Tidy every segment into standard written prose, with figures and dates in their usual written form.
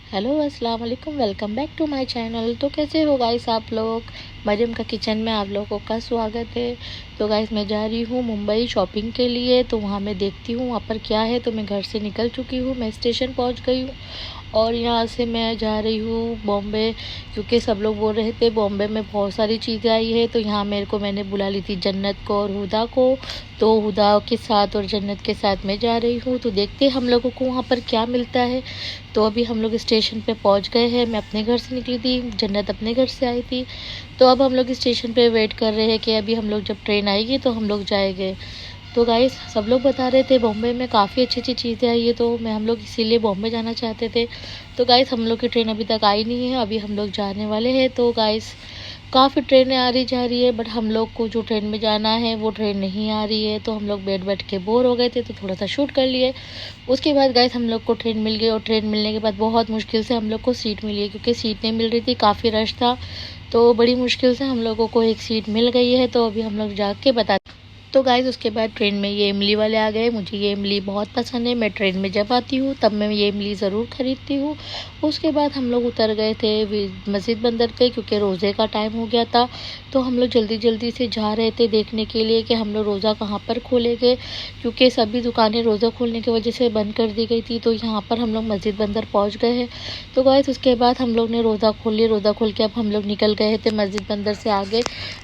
Hello अस्सलाम वालेकुम, welcome back to my channel. तो कैसे हो गाइस आप लोग। मरियम का किचन में आप लोगों का स्वागत है। तो गाइस मैं जा रही हूँ मुंबई शॉपिंग के लिए। तो वहाँ मैं देखती हूँ वहाँ पर क्या है। तो मैं घर से निकल चुकी हूँ, मैं स्टेशन पहुँच गई हूँ और यहाँ से मैं जा रही हूँ बॉम्बे, क्योंकि सब लोग बोल रहे थे बॉम्बे में बहुत सारी चीज़ें आई है। तो यहाँ मैंने बुला ली थी जन्नत को और हुदा को। तो हुदा के साथ और जन्नत के साथ मैं जा रही हूँ। तो देखते हैं हम लोगों को वहाँ पर क्या मिलता है। तो अभी हम लोग स्टेशन पे पहुँच गए हैं। मैं अपने घर से निकली थी, जन्नत अपने घर से आई थी। तो अब हम लोग स्टेशन पे वेट कर रहे हैं कि अभी हम लोग जब ट्रेन आएगी तो हम लोग जाएंगे। तो गाइस सब लोग बता रहे थे बॉम्बे में काफ़ी अच्छी अच्छी चीज़ें आई है, तो मैं हम लोग इसीलिए बॉम्बे जाना चाहते थे। तो गाइस हम लोग की ट्रेन अभी तक आई नहीं है, अभी हम लोग जाने वाले हैं। तो गाइस काफ़ी ट्रेनें आ रही जा रही है, बट हम लोग को जो ट्रेन में जाना है वो ट्रेन नहीं आ रही है। तो हम लोग बैठ बैठ के बोर हो गए थे, तो थोड़ा सा शूट कर लिए। उसके बाद गाइस हम लोग को ट्रेन मिल गई और ट्रेन मिलने के बाद बहुत मुश्किल से हम लोग को सीट मिली है, क्योंकि सीट नहीं मिल रही थी, काफ़ी रश था। तो बड़ी मुश्किल से हम लोगों को एक सीट मिल गई है। तो अभी हम लोग जाके बता। तो गाइस उसके बाद ट्रेन में ये इमली वाले आ गए। मुझे ये इमली बहुत पसंद है, मैं ट्रेन में जब आती हूँ तब मैं ये इमली ज़रूर ख़रीदती हूँ। उसके बाद हम लोग उतर गए थे मस्जिद बंदर पे, क्योंकि रोज़े का टाइम हो गया था। तो हम लोग जल्दी जल्दी से जा रहे थे देखने के लिए कि हम लोग रोज़ा कहाँ पर खोलेंगे, क्योंकि सभी दुकानें रोज़ा खोलने की वजह से बंद कर दी गई थी। तो यहाँ पर हम लोग मस्जिद बंदर पहुँच गए हैं। तो गाइस उसके बाद हम लोग ने रोज़ा खोल लिया। रोज़ा खोल के अब हम लोग निकल गए थे मस्जिद बंदर से आगे।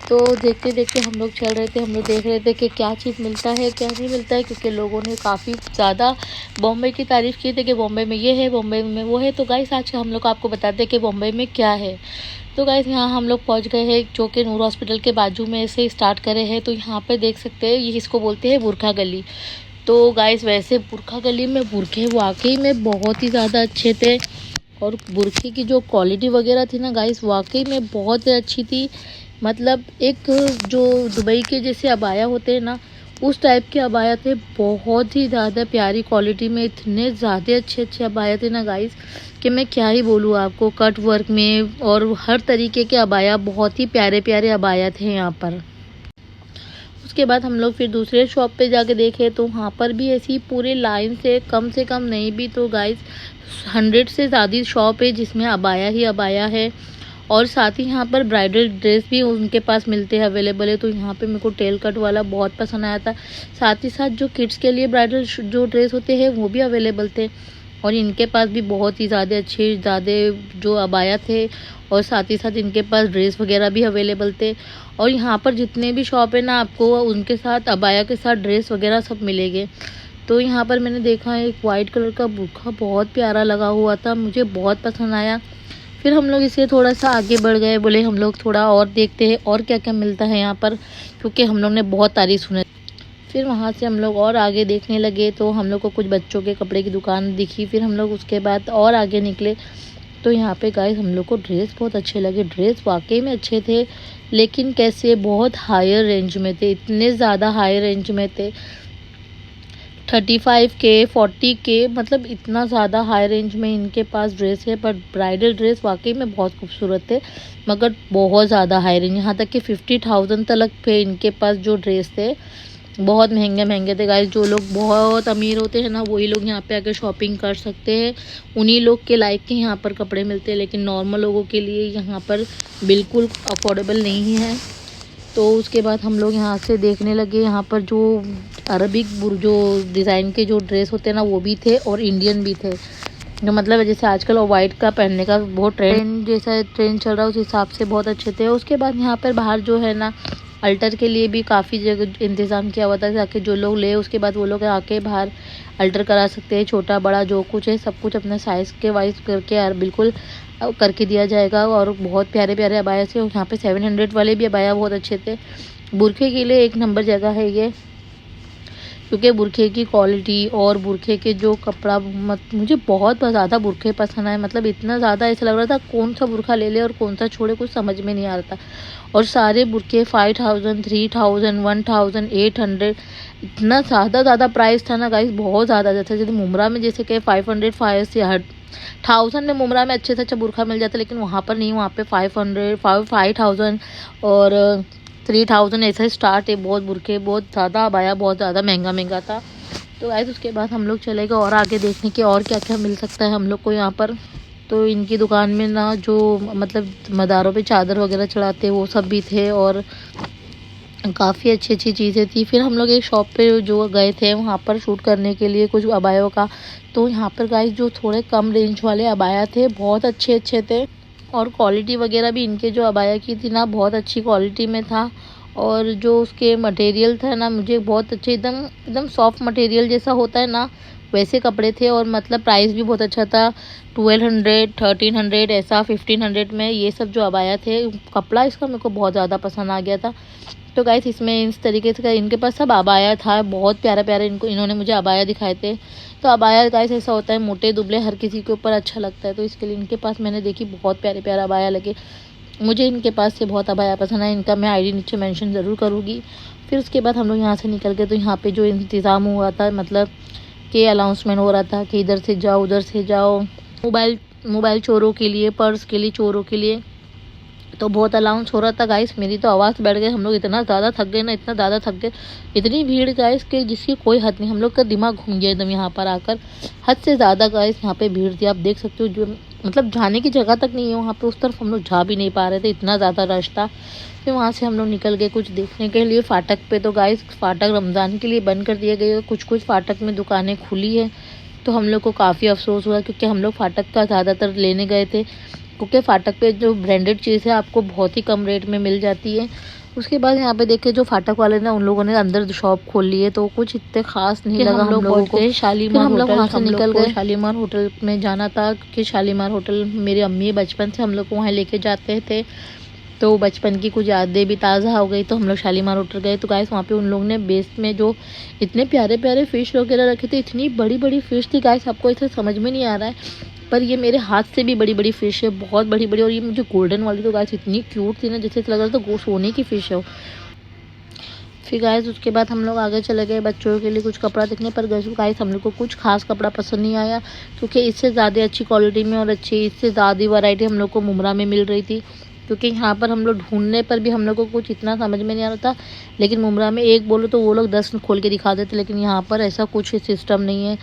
तो देखते देखते हम लोग चल रहे थे, हम लोग देख रहे थे कि क्या चीज़ मिलता है क्या नहीं मिलता है, क्योंकि लोगों ने काफ़ी ज़्यादा बॉम्बे की तारीफ़ की थी कि बॉम्बे में ये है, बॉम्बे में वो है। तो गाइस आज हम लोग आपको बताते हैं कि बॉम्बे में क्या है। तो गाइस यहाँ हम लोग पहुँच गए हैं, जो कि नूर हॉस्पिटल के बाजू में से स्टार्ट करे हैं। तो यहाँ पे देख सकते हैं, ये इसको बोलते हैं बुरखा गली। तो गाइस वैसे बुरखा गली में बुरखे वाकई में बहुत ही ज़्यादा अच्छे थे, और बुरखे की जो क्वालिटी वगैरह थी ना गाइस वाकई में बहुत अच्छी थी। मतलब एक जो दुबई के जैसे अबाया होते हैं ना, उस टाइप के अबाया थे, बहुत ही ज़्यादा प्यारी क्वालिटी में, इतने ज़्यादा अच्छे अच्छे अबाया थे ना गाइस कि मैं क्या ही बोलूँ आपको। कट वर्क में और हर तरीके के अबाया, बहुत ही प्यारे प्यारे अबाया थे यहाँ पर। उसके बाद हम लोग फिर दूसरे शॉप पे जाके देखे, तो वहाँ पर भी ऐसी पूरे लाइन से कम नहीं भी तो गाइस 100 से ज़्यादा शॉप है जिसमें अबाया ही अबाया है। और साथ ही यहाँ पर ब्राइडल ड्रेस भी उनके पास मिलते हैं, अवेलेबल है। तो यहाँ पे मेरे को टेल कट वाला बहुत पसंद आया था। साथ ही साथ जो किड्स के लिए ब्राइडल जो ड्रेस होते हैं वो भी अवेलेबल थे, और इनके पास भी बहुत ही ज़्यादा जो अबाया थे, और साथ ही साथ इनके पास ड्रेस वगैरह भी अवेलेबल थे। और यहाँ पर जितने भी शॉप है ना, आपको उनके साथ अबाया के साथ ड्रेस वगैरह सब मिलेंगे। तो यहाँ पर मैंने देखा एक वाइट कलर का बुर्का बहुत प्यारा लगा हुआ था, मुझे बहुत पसंद आया। फिर हम लोग इसे थोड़ा सा आगे बढ़ गए, बोले हम लोग थोड़ा और देखते हैं और क्या क्या मिलता है यहाँ पर, क्योंकि हम लोग ने बहुत तारीफ सुने। फिर वहाँ से हम लोग और आगे देखने लगे, तो हम लोग को कुछ बच्चों के कपड़े की दुकान दिखी। फिर हम लोग उसके बाद और आगे निकले, तो यहाँ पे गाइस हम लोग को ड्रेस बहुत अच्छे लगे। ड्रेस वाकई में अच्छे थे, लेकिन कैसे बहुत हायर रेंज में थे, इतने ज़्यादा हाई रेंज में थे। 35K 40K, मतलब इतना ज़्यादा हाई रेंज में इनके पास ड्रेस है। पर ब्राइडल ड्रेस वाकई में बहुत खूबसूरत थे, मगर बहुत ज़्यादा हाई रेंज, यहाँ तक कि 50,000 तक पे इनके पास जो ड्रेस थे, बहुत महंगे महंगे थे गाइस। जो लोग बहुत अमीर होते हैं ना, वही लोग यहाँ पे आकर शॉपिंग कर सकते हैं, उन्हीं लोग के लाइक के यहाँ पर कपड़े मिलते हैं। लेकिन नॉर्मल लोगों के लिए यहाँ पर बिल्कुल अफोर्डेबल नहीं है। तो उसके बाद हम लोग यहाँ से देखने लगे, यहाँ पर जो अरबिक जो डिज़ाइन के जो ड्रेस होते हैं ना वो भी थे, और इंडियन भी थे। जो मतलब जैसे आजकल वाइट का पहनने का बहुत ट्रेंड जैसा ट्रेंड चल रहा है, उस हिसाब से बहुत अच्छे थे। उसके बाद यहाँ पर बाहर जो है ना, अल्टर के लिए भी काफ़ी जगह इंतज़ाम किया हुआ था, ताकि जो लोग ले उसके बाद वो लोग आके बाहर अल्टर करा सकते हैं। छोटा बड़ा जो कुछ है सब कुछ अपने साइज़ के वाइज करके यार बिल्कुल करके दिया जाएगा। और बहुत प्यारे प्यारे अबाया थे, और यहाँ पे 700 वाले भी अबाया बहुत अच्छे थे। बुरखे के लिए एक नंबर जगह है ये, क्योंकि बुरखे की क्वालिटी और बुरखे के जो कपड़ा, मुझे बहुत ज़्यादा बुरखे पसंद आए। मतलब इतना ज़्यादा ऐसा लग रहा था कौन सा बुरखा ले ले और कौन सा छोड़े, कुछ समझ में नहीं आ रहा था। और सारे बुरखे 5000 3000 1800, इतना ज़्यादा प्राइस था ना गाइस, बहुत ज़्यादा। जैसे मुमरा में जैसे कि 500 5 से 1000 में मुमरा में अच्छे से अच्छा बुरखा मिल जाता, लेकिन वहाँ पर नहीं, वहाँ पे 500 5000 और 3000 ऐसा स्टार्ट है। बहुत बुरखे बहुत ज़्यादा अबाया बहुत ज़्यादा महंगा महंगा था। तो गाइस उसके बाद हम लोग चले गए और आगे देखने के और क्या क्या मिल सकता है हम लोग को यहाँ पर। तो इनकी दुकान में ना जो मतलब मदारों पे चादर वगैरह चढ़ाते वो सब भी थे और काफ़ी अच्छी अच्छी चीज़ें थी। फिर हम लोग एक शॉप पे जो गए थे वहाँ पर शूट करने के लिए कुछ अबायों का। तो यहाँ पर गाइस जो थोड़े कम रेंज वाले अबाया थे बहुत अच्छे अच्छे थे और क्वालिटी वगैरह भी इनके जो अबाया की थी ना बहुत अच्छी क्वालिटी में था। और जो उसके मटेरियल था ना मुझे बहुत अच्छे एकदम एकदम सॉफ्ट मटेरियल जैसा होता है ना वैसे कपड़े थे। और मतलब प्राइस भी बहुत अच्छा था, 1200 1300 ऐसा 1500 में ये सब जो अबाया थे। कपड़ा इसका मेरे को बहुत ज़्यादा पसंद आ गया था। तो गाइस इसमें इस तरीके से इनके पास सब अबाया था, बहुत प्यारा प्यारा इन्होंने मुझे अबाया दिखाए थे। तो अबाया गाइस ऐसा होता है मोटे दुबले हर किसी के ऊपर अच्छा लगता है, तो इसके लिए इनके पास मैंने देखी बहुत प्यारे प्यारे अबाया लगे। मुझे इनके पास से बहुत अबाया पसंद है, इनका मैं आईडी नीचे मेंशन ज़रूर करूँगी। फिर उसके बाद हम लोग यहाँ से निकल गए। तो यहाँ पे जो इंतज़ाम हुआ था मतलब कि अनाउंसमेंट हो रहा था कि इधर से जाओ उधर से जाओ, मोबाइल चोरों के लिए, पर्स के लिए, चोरों के लिए तो बहुत अलाउंस हो रहा था गाइस। मेरी तो आवाज़ बैठ गई, हम लोग इतना ज़्यादा थक गए ना, इतना ज़्यादा थक गए, इतनी भीड़ गाइस कि जिसकी कोई हद नहीं। हम लोग का दिमाग घूम गया एकदम यहाँ पर आकर, हद से ज़्यादा गाइस यहाँ पे भीड़ थी। आप देख सकते हो जो मतलब जाने की जगह तक नहीं है वहाँ पे, उस तरफ हम लोग जा भी नहीं पा रहे थे, इतना ज़्यादा रश था। फिर वहाँ से हम लोग निकल गए कुछ देखने के लिए फाटक पे। तो गाइस फाटक रमज़ान के लिए बंद कर दिए गए, कुछ फाटक में दुकानें खुली है। तो हम लोग को काफ़ी अफसोस हुआ क्योंकि हम लोग फाटक का ज़्यादातर लेने गए थे, क्योंकि फाटक पे जो ब्रांडेड चीज़ है आपको बहुत ही कम रेट में मिल जाती है। उसके बाद यहाँ पे देखे जो फाटक वाले ने उन लोगों ने अंदर शॉप खोल ली है, तो कुछ इतने खास नहीं लगा हम लोगों को। शालीमार हम लोग वहाँ से निकल गए, शालीमार होटल में जाना था क्योंकि शालीमार होटल मेरी अम्मी बचपन से हम लोग को वहाँ लेके जाते थे, तो बचपन की कुछ यादें भी ताज़ा हो गई। तो हम लोग शालीमार होटल गए। तो गाइस वहाँ पे उन लोगों ने बेस में जो इतने प्यारे प्यारे फ़िश वगैरह रखे थे, इतनी बड़ी बड़ी फ़िश थी गाइस, आपको इसे समझ में नहीं आ रहा है पर ये मेरे हाथ से भी बड़ी बड़ी फ़िश है, बहुत बड़ी बड़ी। और ये मुझे गोल्डन वाली तो गाइस इतनी क्यूट थी ना, जैसे लग रहा था सोने की फ़िश है। फिर गाइस उसके बाद हम लोग आगे चले गए बच्चों के लिए कुछ कपड़ा देखने पर। गाइस हम लोग को कुछ खास कपड़ा पसंद नहीं आया क्योंकि इससे ज़्यादा अच्छी क्वालिटी में और अच्छी इससे ज़्यादा वैरायटी हम लोग को मुमरा में मिल रही थी। क्योंकि यहाँ पर हम लोग ढूंढने पर भी हम लोग को कुछ इतना समझ में नहीं आ रहा था, लेकिन मुमरा में एक बोलो तो वो लोग 10 खोल के दिखा देते, लेकिन यहाँ पर ऐसा कुछ सिस्टम नहीं है।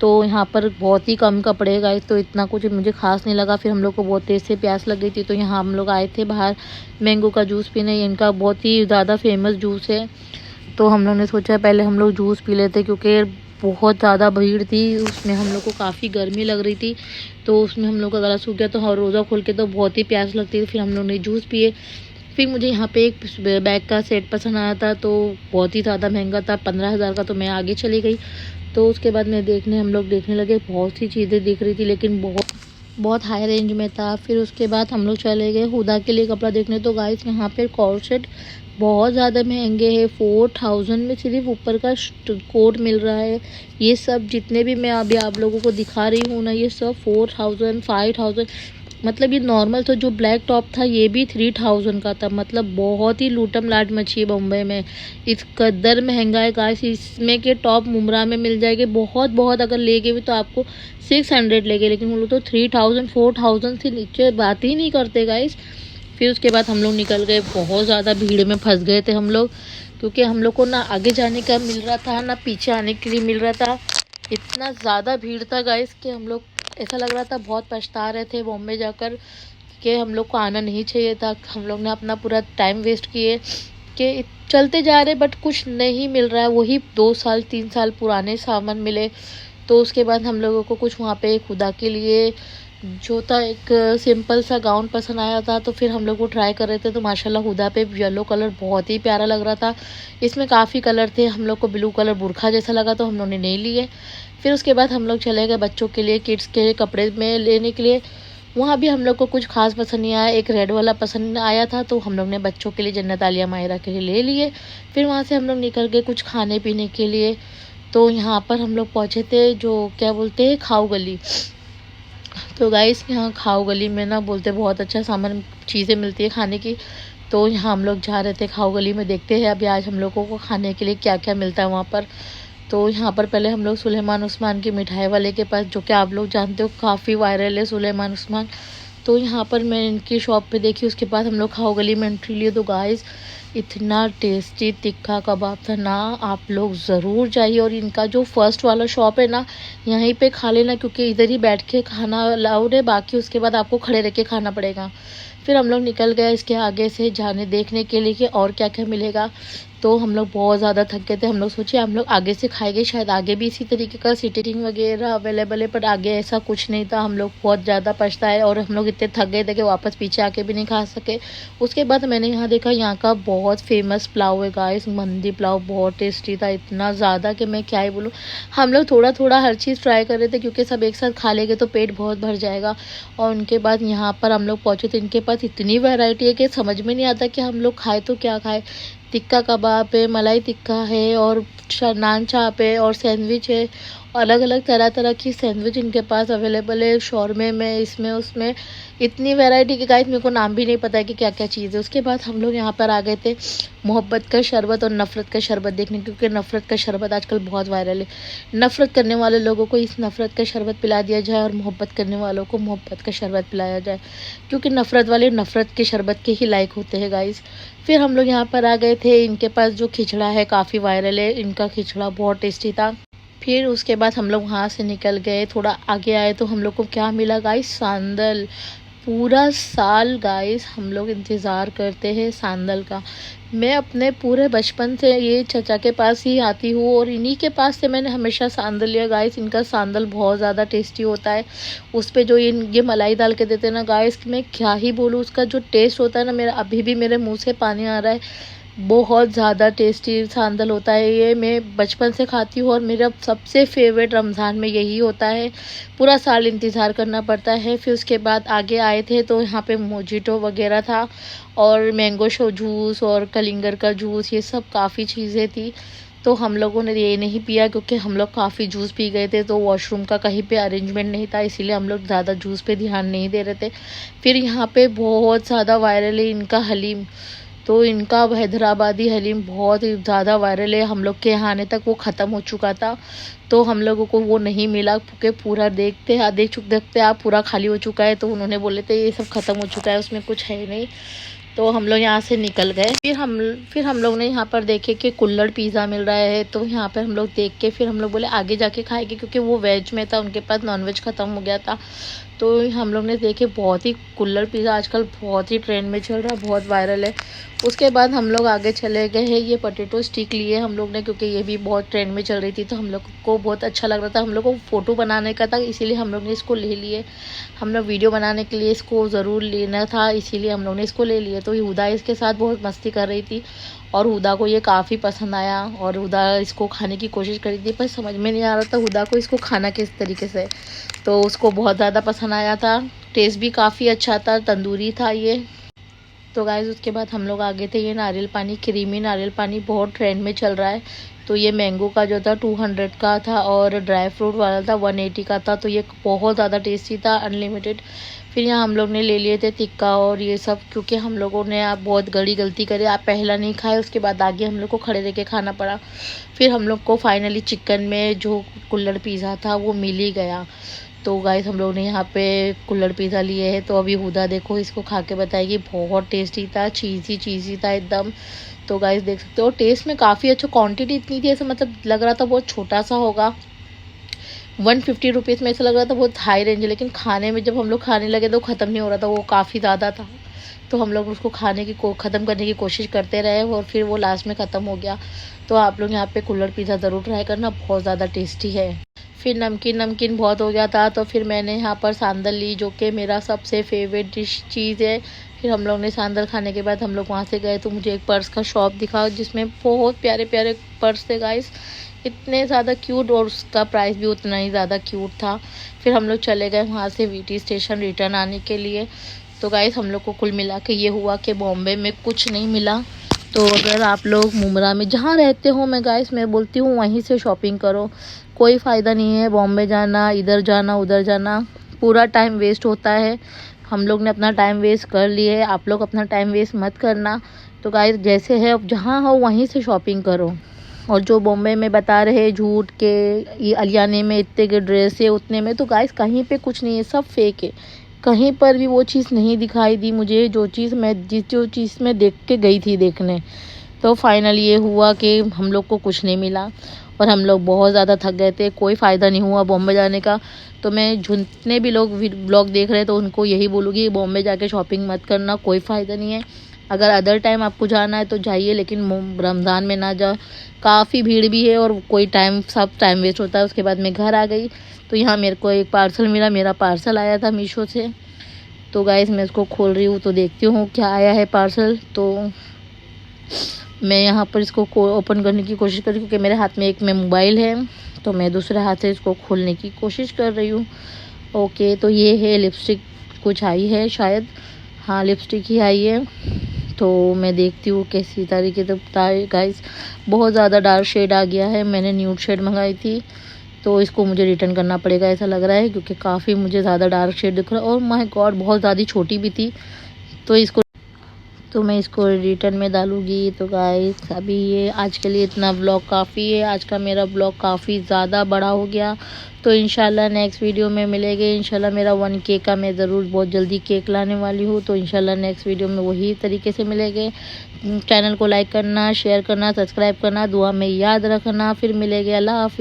तो यहाँ पर बहुत ही कम कपड़े गाइस, तो इतना कुछ मुझे खास नहीं लगा। फिर हम लोग को बहुत तेज़ से प्यास लग गई थी, तो यहाँ हम लोग आए थे बाहर मैंगो का जूस पीने। इनका बहुत ही ज़्यादा फेमस जूस है, तो हम लोग ने सोचा पहले हम लोग जूस पी लेते क्योंकि बहुत ज़्यादा भीड़ थी, उसमें हम लोग को काफ़ी गर्मी लग रही थी, तो उसमें हम लोग का गला सूख गया। तो हर रोज़ा खोल के तो बहुत ही प्यास लगती थी। फिर हम लोग ने जूस पिए। फिर मुझे यहाँ पे एक बैग का सेट पसंद आया था, तो बहुत ही ज़्यादा महंगा था, 15,000 का। तो मैं आगे चली गई। तो उसके बाद हम लोग देखने लगे, बहुत सी चीज़ें दिख रही थी लेकिन बहुत हाई रेंज में था। फिर उसके बाद हम लोग चले गए हुदा के लिए कपड़ा देखने। तो गाइस यहाँ पे कोट सेट बहुत ज़्यादा महंगे हैं, 4000 में सिर्फ ऊपर का कोट मिल रहा है। ये सब जितने भी मैं अभी आप लोगों को दिखा रही हूँ ना, ये सब 4000 5000, मतलब ये नॉर्मल था। जो ब्लैक टॉप था ये भी 3000 का था। मतलब बहुत ही लूटम लाट मची है बम्बई में, इस कदर महंगा है गाइस। इसमें के टॉप मुमरा में मिल जाएंगे बहुत अगर लेगे भी तो आपको 600 लेंगे, लेकिन वो लोग तो 3000 4000 से नीचे बात ही नहीं करते गाइस। फिर उसके बाद हम लोग निकल गए, बहुत ज़्यादा भीड़ में फंस गए थे हम लोग, क्योंकि हम लोग को ना आगे जाने का मिल रहा था ना पीछे आने के लिए मिल रहा था। इतना ज़्यादा भीड़ था गाइस कि हम लोग ऐसा लग रहा था बहुत पछता रहे थे बॉम्बे जाकर कि हम लोग को आना नहीं चाहिए था। हम लोग ने अपना पूरा टाइम वेस्ट किए कि चलते जा रहे बट कुछ नहीं मिल रहा है, वही 2 साल 3 साल पुराने सामान मिले। तो उसके बाद हम लोगों को कुछ वहाँ पे खुदा के लिए जो था एक सिंपल सा गाउन पसंद आया था, तो फिर हम लोग वो ट्राई कर रहे थे। तो माशाल्लाह हुदा पे येलो कलर बहुत ही प्यारा लग रहा था। इसमें काफ़ी कलर थे, हम लोग को ब्लू कलर बुरखा जैसा लगा तो हम लोग ने नहीं लिए। फिर उसके बाद हम लोग चले गए बच्चों के लिए किड्स के कपड़े में लेने के लिए। वहाँ भी हम लोग को कुछ खास पसंद नहीं आया, एक रेड वाला पसंद आया था, तो हम लोग ने बच्चों के लिए जन्नत आलिया मायरा के लिए ले लिए। फिर वहाँ से हम लोग निकल गए कुछ खाने पीने के लिए। तो यहाँ पर हम लोग पहुँचे थे जो क्या बोलते हैं खाऊ गली। तो गाइस यहाँ खाऊ गली में ना बोलते बहुत अच्छा सामान चीज़ें मिलती है खाने की। तो यहाँ हम लोग जा रहे थे खाऊ गली में, देखते हैं अभी आज हम लोगों को खाने के लिए क्या क्या मिलता है वहाँ पर। तो यहाँ पर पहले हम लोग सुलेमान उस्मान की मिठाई वाले के पास, जो कि आप लोग जानते हो काफ़ी वायरल है सुलेमान उस्मान। तो यहाँ पर मैं इनकी शॉप पे देखी, उसके बाद हम लोग खाऊ गली में एंट्री लिए। तो गाइस इतना टेस्टी तिक्का कबाब था ना, आप लोग ज़रूर जाइए। और इनका जो फर्स्ट वाला शॉप है ना, यहीं पे खा लेना, क्योंकि इधर ही बैठ के खाना अलाउड है, बाकी उसके बाद आपको खड़े रह के खाना पड़ेगा। फिर हम लोग निकल गए इसके आगे से जाने देखने के लिए कि और क्या क्या मिलेगा। तो हम लोग बहुत ज़्यादा थक गए थे। हम लोग सोचे हम लोग आगे से खाएंगे, शायद आगे भी इसी तरीके का सीटिंग वगैरह अवेलेबल है, पर आगे ऐसा कुछ नहीं था। हम लोग बहुत ज़्यादा पछताए और हम लोग इतने थक गए थे कि वापस पीछे आके भी नहीं खा सके। उसके बाद मैंने यहाँ देखा, यहाँ का बहुत फेमस पुलाव है गाइस, मंदी पुलाव बहुत टेस्टी था, इतना ज़्यादा कि मैं क्या ही बोलूँ। हम लोग थोड़ा थोड़ा हर चीज़ ट्राई कर रहे थे, क्योंकि सब एक साथ खा लेंगे तो पेट बहुत भर जाएगा। और उनके बाद यहाँ पर हम लोग पहुँचे तो इनके पास इतनी वैरायटी है कि समझ में नहीं आता कि हम लोग खाए तो क्या खाए। टिक्का कबाब है, मलाई टिक्का है, और नान चाप है, और सैंडविच है। अलग अलग तरह तरह की सैंडविच इनके पास अवेलेबल है, शौरमे में, इसमें उसमें, इतनी वैरायटी के गाइस मेरे को नाम भी नहीं पता है कि क्या क्या चीज़ है। उसके बाद हम लोग यहाँ पर आ गए थे मोहब्बत का शरबत और नफ़रत का शरबत देखने, क्योंकि नफ़रत का शरबत आजकल बहुत वायरल है। नफ़रत करने वाले लोगों को इस नफ़रत का शरबत पिला दिया जाए और मोहब्बत करने वालों को मोहब्बत का शरबत पिलाया जाए, क्योंकि नफ़रत वाले नफ़रत के शरबत के ही लायक होते हैं गाइस। फिर हम लोग यहाँ पर आ गए थे, इनके पास जो खिचड़ा है काफ़ी वायरल है, इनका खिचड़ा बहुत टेस्टी था। फिर उसके बाद हम लोग वहाँ से निकल गए, थोड़ा आगे आए तो हम लोग को क्या मिला गाइस, सांदल। पूरा साल गाइस हम लोग इंतज़ार करते हैं सांदल का। मैं अपने पूरे बचपन से ये चचा के पास ही आती हूँ और इन्हीं के पास से मैंने हमेशा सांदल लिया गाइस। इनका सांदल बहुत ज़्यादा टेस्टी होता है। उस पे जो ये मलाई डाल के देते हैं ना गाइस, मैं क्या ही बोलूँ, उसका जो टेस्ट होता है ना, मेरा अभी भी मेरे मुँह से पानी आ रहा है। बहुत ज़्यादा टेस्टी सांदल होता है ये, मैं बचपन से खाती हूँ और मेरा सबसे फेवरेट रमज़ान में यही होता है। पूरा साल इंतज़ार करना पड़ता है। फिर उसके बाद आगे आए थे तो यहाँ पे मोजिटो वगैरह था, और मैंगो शो जूस और कलिंगर का जूस, ये सब काफ़ी चीज़ें थी। तो हम लोगों ने ये नहीं पिया, क्योंकि हम लोग काफ़ी जूस पी गए थे, तो वॉशरूम का कहीं पे अरेंजमेंट नहीं था, इसीलिए हम लोग ज़्यादा जूस पे ध्यान नहीं दे रहे थे। फिर यहाँ पे बहुत ज़्यादा वायरल है इनका हलीम। तो इनका हैदराबादी हलीम बहुत ही ज़्यादा वायरल है। हम लोग के यहाँ आने तक वो ख़त्म हो चुका था, तो हम लोगों को वो नहीं मिला, क्योंकि पूरा देखते आप पूरा खाली हो चुका है। तो उन्होंने बोले थे ये सब ख़त्म हो चुका है, उसमें कुछ है नहीं। तो हम लोग यहाँ से निकल गए। फिर हम लोग ने यहाँ पर देखे कि कुल्हड़ पिज़्ज़ा मिल रहा है, तो यहाँ पर हम लोग देख के फिर हम लोग बोले आगे जाके खाएंगे, क्योंकि वो वेज में था, उनके पास नॉनवेज ख़त्म हो गया था। तो हम लोग ने देखे, बहुत ही कुल्हड़ पिज़्ज़ा आजकल बहुत ही ट्रेंड में चल रहा है, बहुत वायरल है। उसके बाद हम लोग आगे चले गए हैं, ये पोटैटो स्टिक लिए हम लोग ने, क्योंकि ये भी बहुत ट्रेंड में चल रही थी, तो हम लोग को बहुत अच्छा लग रहा था। हम लोग को फ़ोटो बनाने का था, इसीलिए हम लोग ने इसको ले लिए। हम लोग वीडियो बनाने के लिए इसको ज़रूर लेना था, इसीलिए हम लोग ने इसको ले लिए। तो हुदा इसके साथ बहुत मस्ती कर रही थी और हुदा को ये काफ़ी पसंद आया, और हुदा इसको खाने की कोशिश कर रही थी, पर समझ में नहीं आ रहा था हुदा को इसको खाना किस तरीके से। तो उसको बहुत ज़्यादा पसंद आया था, टेस्ट भी काफ़ी अच्छा था, तंदूरी था ये। तो गाइस उसके बाद हम लोग आगे थे, ये नारियल पानी, क्रीमी नारियल पानी बहुत ट्रेंड में चल रहा है। तो ये मैंगो का जो था 200 का था, और ड्राई फ्रूट वाला था 180 का था। तो ये बहुत ज़्यादा टेस्टी था, अनलिमिटेड। फिर यहाँ हम लोग ने ले लिए थे टिक्का और ये सब, क्योंकि हम लोगों ने आप बहुत बड़ी गलती करी, आप पहला नहीं खाए, उसके बाद आगे हम लोग को खड़े रह के खाना पड़ा। फिर हम लोग को फाइनली चिकन में जो कुल्हड़ पिज़्ज़ा था वो मिल ही गया। तो गाइस हम लोग ने यहाँ पे कुल्हड़ पिज़्ज़ा लिए हैं। तो अभी हुदा देखो इसको खा के बताएगी, बहुत टेस्टी था, चीज़ी था एकदम। तो गाइस देख सकते हो टेस्ट में काफ़ी अच्छा, क्वांटिटी इतनी थी, ऐसा मतलब लग रहा था बहुत छोटा सा होगा। 150 रुपीज़ में ऐसा लग रहा था बहुत हाई रेंज है, लेकिन खाने में जब हम लोग खाने लगे तो ख़त्म नहीं हो रहा था, वो काफ़ी ज़्यादा था। तो हम लोग उसको ख़त्म करने की कोशिश करते रहे, और फिर वो लास्ट में ख़त्म हो गया। तो आप लोग यहाँ पे कुल्हड़ पिज़्ज़ा ज़रूर ट्राई करना, बहुत ज़्यादा टेस्टी है। फिर नमकीन बहुत हो गया था, तो फिर मैंने यहाँ पर सांदल ली, जो कि मेरा सबसे फेवरेट चीज़ है। फिर हम लोग ने सांदल खाने के बाद हम लोग वहाँ से गए, तो मुझे एक पर्स का शॉप दिखा, जिसमें बहुत प्यारे प्यारे पर्स थे गाइस, इतने ज़्यादा क्यूट, और उसका प्राइस भी उतना ही ज़्यादा क्यूट था। फिर हम लोग चले गए वहाँ से वीटी स्टेशन रिटर्न आने के लिए। तो गाइस हम लोग को कुल मिला के ये हुआ कि बॉम्बे में कुछ नहीं मिला। तो अगर आप लोग मुमरा में जहाँ रहते हो, मैं बोलती हूँ वहीं से शॉपिंग करो, कोई फ़ायदा नहीं है बॉम्बे जाना, इधर जाना उधर जाना, पूरा टाइम वेस्ट होता है। हम लोग ने अपना टाइम वेस्ट कर लिए, आप लोग अपना टाइम वेस्ट मत करना। तो गाइस जैसे है, अब जहाँ हो वहीं से शॉपिंग करो। और जो बॉम्बे में बता रहे झूठ के ये अलियाने में इतने के ड्रेस है, उतने में, तो गाइस कहीं पे कुछ नहीं है, सब फेक है। कहीं पर भी वो चीज़ नहीं दिखाई दी मुझे, जो चीज़ मैं देख के गई थी देखने। तो फाइनल ये हुआ कि हम लोग को कुछ नहीं मिला और हम लोग बहुत ज़्यादा थक गए थे, कोई फ़ायदा नहीं हुआ बॉम्बे जाने का। तो मैं जितने भी लोग ब्लॉग देख रहे हैं तो उनको यही बोलूँगी, बॉम्बे जाके शॉपिंग मत करना, कोई फ़ायदा नहीं है। अगर अदर टाइम आपको जाना है तो जाइए, लेकिन रमज़ान में ना जाओ, काफ़ी भीड़ भी है और कोई सब टाइम वेस्ट होता है। उसके बाद मैं घर आ गई तो यहाँ मेरे को एक पार्सल मिला, मेरा पार्सल आया था मीशो से। तो गाइस मैं इसको खोल रही हूँ तो देखती हूँ क्या आया है पार्सल। तो मैं यहाँ पर इसको ओपन करने की कोशिश कर रही हूँ क्योंकि मेरे हाथ में एक में मोबाइल है, तो मैं दूसरे हाथ से इसको खोलने की कोशिश कर रही हूँ। ओके, तो ये है लिपस्टिक कुछ आई है शायद, हाँ लिपस्टिक ही आई है। तो मैं देखती हूँ कैसी तरीके से। गाइस बहुत ज़्यादा डार्क शेड आ गया है, मैंने न्यूड शेड मंगाई थी तो इसको मुझे रिटर्न करना पड़ेगा ऐसा लग रहा है, क्योंकि काफ़ी मुझे ज़्यादा डार्क शेड दिख रहा है और माय गॉड बहुत ज़्यादा छोटी भी थी। तो मैं इसको रिटर्न में डालूँगी। तो गाइस अभी ये आज के लिए इतना ब्लॉग काफ़ी है, आज का मेरा ब्लॉग काफ़ी ज़्यादा बड़ा हो गया। तो इंशाल्लाह नेक्स्ट वीडियो में मिलेंगे। इंशाल्लाह मेरा 1K का मैं ज़रूर बहुत जल्दी केक लाने वाली हूँ, तो इंशाल्लाह नेक्स्ट वीडियो में वही तरीके से मिलेंगे। चैनल को लाइक करना, शेयर करना, सब्सक्राइब करना, दुआ में याद रखना। फिर मिलेंगे, अल्लाह हाफिज़।